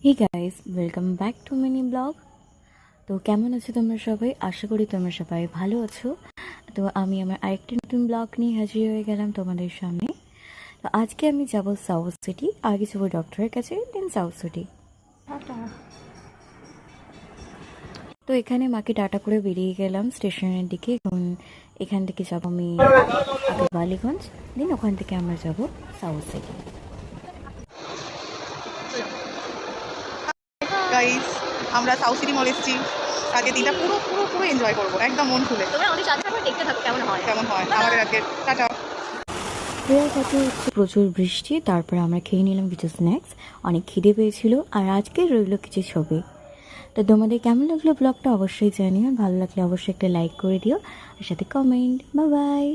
Hey guys, welcome back to mini blog. তো কেমন আছো তোমরা সবাই? আশা করি তোমরা সবাই ভালো আছো। তো আমি আমার আরেকটি নতুন ব্লগ নিয়ে হাজির হয়ে গেলাম তোমাদের সামনে। তো আজকে আমি যাব সাউথ সিটি, আগে যাবো ডক্টরের কাছে, দেন সাউথ সিটি। তো এখানে মাকে টাটা করে বেরিয়ে গেলাম স্টেশনের দিকে। এখন এখান থেকে যাব আমি আগে বালিগঞ্জ, দেন ওখান থেকে আমরা যাব সাউথ সিটি। গাইস, আমরা সাউথ সিটি মল এসেছি। আজকে দিনটা পুরো পুরো পুরো এনজয় করবো একদম মন খুলে। তোমরা আমাদের সাথে থাকো, দেখতে থাকো কেমন হয়। আমাদের আজকে টাটা। ফেরার পথে হচ্ছে প্রচুর বৃষ্টি, তারপরে আমরা খেয়ে নিলাম কিছু স্ন্যাক্স। অনেক খিদে পেয়েছিল, আর আজকে রইল কিছু ছবি। তো তোমাদের কেমন লাগলো ব্লগটা অবশ্যই জানিও, ভালো লাগলে অবশ্যই একটা লাইক করে দিও, আর সাথে কমেন্ট। Bye bye.